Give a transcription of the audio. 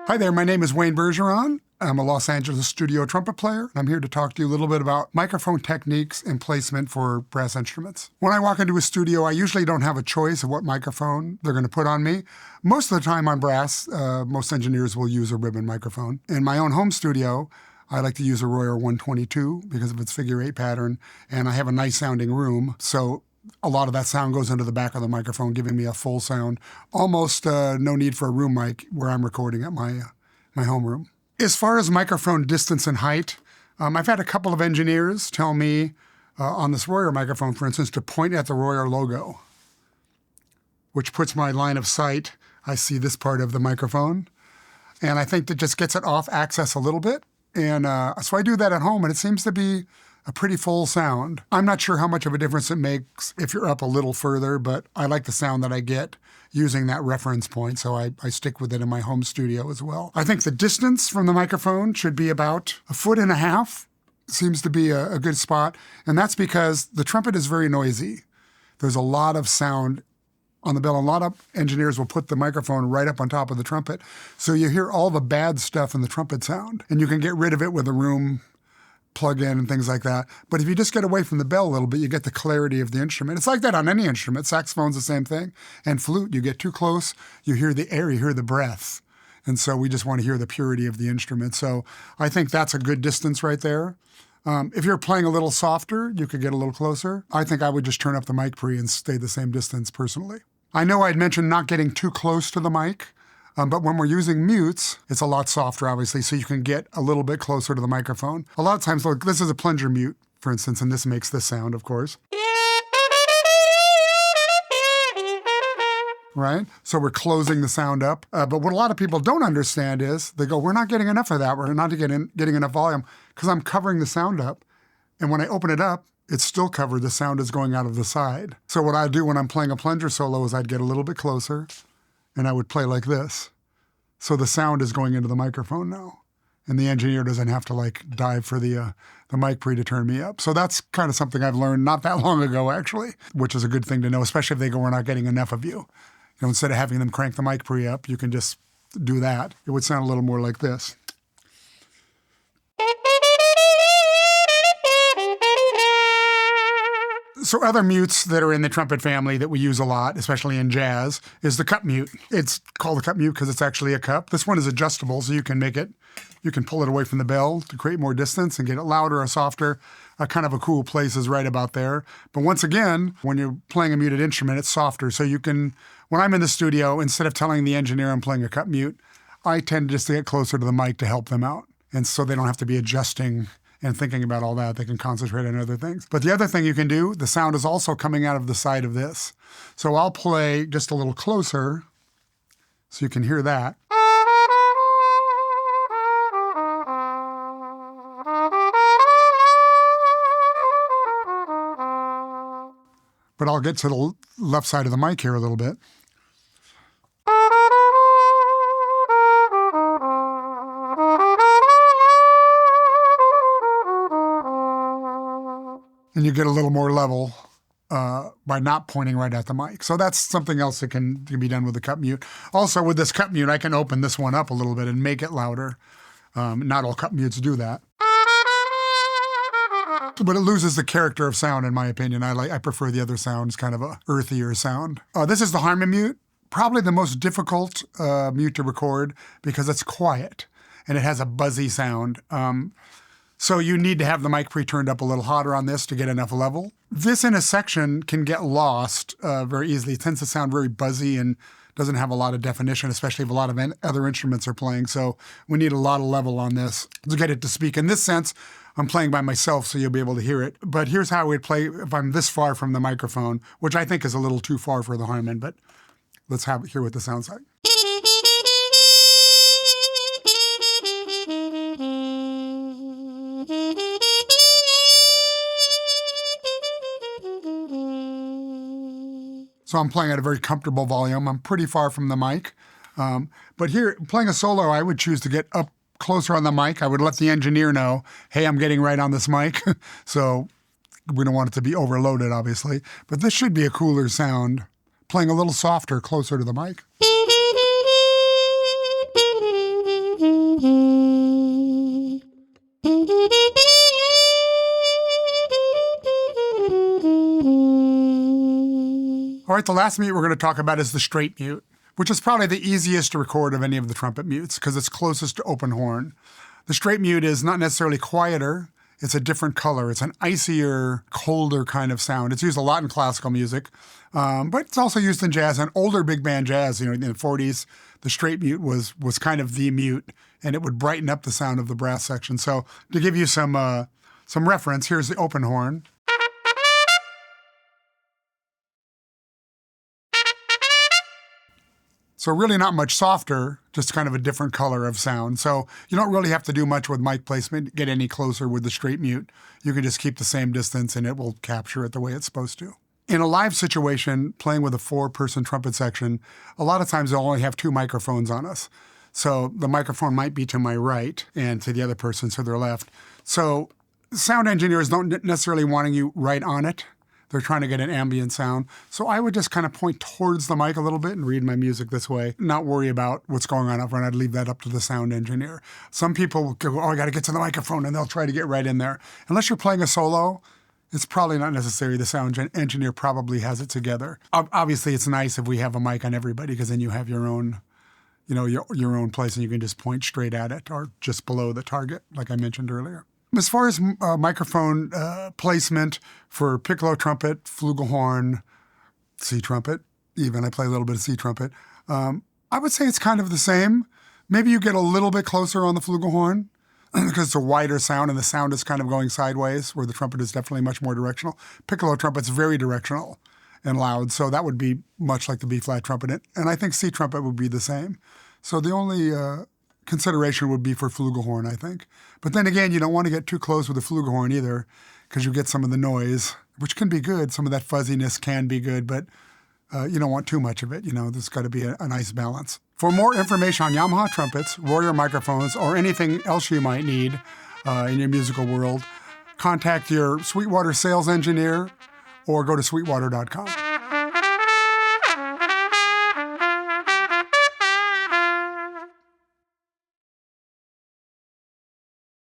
Hi there, my name is Wayne Bergeron. I'm a Los Angeles studio trumpet player. I'm here to talk to you a little bit about microphone techniques and placement for brass instruments. When I walk into a studio, I usually don't have a choice of what microphone they're going to put on me. Most of the time on brass, most engineers will use a ribbon microphone. In my own home studio, I like to use a Royer 122 because of its figure 8 pattern, and I have a nice sounding room, so a lot of that sound goes into the back of the microphone, giving me a full sound. Almost no need for a room mic where I'm recording at my homeroom. As far as microphone distance and height, I've had a couple of engineers tell me on this Royer microphone, for instance, to point at the Royer logo, which puts my line of sight. I see this part of the microphone, and I think that just gets it off axis a little bit. And so I do that at home, and it seems to be a pretty full sound. I'm not sure how much of a difference it makes if you're up a little further, but I like the sound that I get using that reference point, so I stick with it in my home studio as well. I think the distance from the microphone should be about 1.5 feet. Seems to be a good spot, and that's because the trumpet is very noisy. There's a lot of sound on the bell. A lot of engineers will put the microphone right up on top of the trumpet, so you hear all the bad stuff in the trumpet sound, and you can get rid of it with a room plug-in and things like that. But if you just get away from the bell a little bit, you get the clarity of the instrument. It's like that on any instrument. Saxophone's the same thing. And flute, you get too close, you hear the air, you hear the breath. And so we just want to hear the purity of the instrument. So I think that's a good distance right there. If you're playing a little softer, you could get a little closer. I think I would just turn up the mic pre and stay the same distance personally. I know I'd mentioned not getting too close to the mic. But when we're using mutes, it's a lot softer, obviously, so you can get a little bit closer to the microphone. A lot of times, look, this is a plunger mute, for instance, and this makes this sound, of course. Right? So we're closing the sound up. But what a lot of people don't understand is they go, we're not getting enough of that. We're not getting enough volume because I'm covering the sound up. And when I open it up, it's still covered. The sound is going out of the side. So what I do when I'm playing a plunger solo is I'd get a little bit closer, and I would play like this. So the sound is going into the microphone now. And the engineer doesn't have to dive for the mic pre to turn me up. So that's kind of something I've learned not that long ago, actually, which is a good thing to know, especially if they go, we're not getting enough of you. Instead of having them crank the mic pre up, you can just do that. It would sound a little more like this. So other mutes that are in the trumpet family that we use a lot, especially in jazz, is the cup mute. It's called a cup mute because it's actually a cup. This one is adjustable, so you can pull it away from the bell to create more distance and get it louder or softer. Kind of a cool place is right about there. But once again, when you're playing a muted instrument, it's softer. So you can, when I'm in the studio, instead of telling the engineer I'm playing a cup mute, I tend just to get closer to the mic to help them out. And so they don't have to be adjusting and thinking about all that. They can concentrate on other things. But the other thing you can do, the sound is also coming out of the side of this. So I'll play just a little closer so you can hear that. But I'll get to the left side of the mic here a little bit. And you get a little more level by not pointing right at the mic. So that's something else that can be done with the cup mute. Also, with this cup mute, I can open this one up a little bit and make it louder. Not all cup mutes do that. But it loses the character of sound, in my opinion. I prefer the other sounds, kind of a earthier sound. This is the Harmon mute. Probably the most difficult mute to record because it's quiet and it has a buzzy sound. So you need to have the mic pre-turned up a little hotter on this to get enough level. This in a section can get lost very easily. It tends to sound very buzzy and doesn't have a lot of definition, especially if a lot of other instruments are playing. So we need a lot of level on this to get it to speak. In this sense, I'm playing by myself, so you'll be able to hear it. But here's how I would play if I'm this far from the microphone, which I think is a little too far for the Harmon, but let's hear what this sounds like. So I'm playing at a very comfortable volume. I'm pretty far from the mic. But here, playing a solo, I would choose to get up closer on the mic. I would let the engineer know, hey, I'm getting right on this mic. So we don't want it to be overloaded, obviously. But this should be a cooler sound, playing a little softer, closer to the mic. All right, the last mute we're going to talk about is the straight mute, which is probably the easiest to record of any of the trumpet mutes because it's closest to open horn. The straight mute is not necessarily quieter. It's a different color. It's an icier, colder kind of sound. It's used a lot in classical music, but it's also used in jazz and older big band jazz. In the 40s, the straight mute was kind of the mute, and it would brighten up the sound of the brass section. So to give you some reference, here's the open horn. So really not much softer, just kind of a different color of sound. So you don't really have to do much with mic placement to get any closer with the straight mute. You can just keep the same distance and it will capture it the way it's supposed to. In a live situation, playing with a 4-person trumpet section, a lot of times they'll only have 2 microphones on us. So the microphone might be to my right and to the other person to their left. So sound engineers don't necessarily want you right on it. They're trying to get an ambient sound. So I would just kind of point towards the mic a little bit and read my music this way, not worry about what's going on up front. I'd leave that up to the sound engineer. Some people will go, I got to get to the microphone, and they'll try to get right in there. Unless you're playing a solo, it's probably not necessary. The sound engineer probably has it together. Obviously, it's nice if we have a mic on everybody because then you have your own, your own place and you can just point straight at it or just below the target, like I mentioned earlier. As far as microphone placement for piccolo trumpet, flugelhorn, C trumpet, even I play a little bit of C trumpet, I would say it's kind of the same. Maybe you get a little bit closer on the flugelhorn because it's a wider sound and the sound is kind of going sideways, where the trumpet is definitely much more directional. Piccolo trumpet's very directional and loud, so that would be much like the B-flat trumpet. And I think C trumpet would be the same. So the only consideration would be for flugelhorn, I think. But then again, you don't want to get too close with the flugelhorn either because you get some of the noise, which can be good. Some of that fuzziness can be good, but you don't want too much of it. There's got to be a nice balance. For more information on Yamaha trumpets, Royer microphones, or anything else you might need in your musical world, contact your Sweetwater sales engineer or go to sweetwater.com.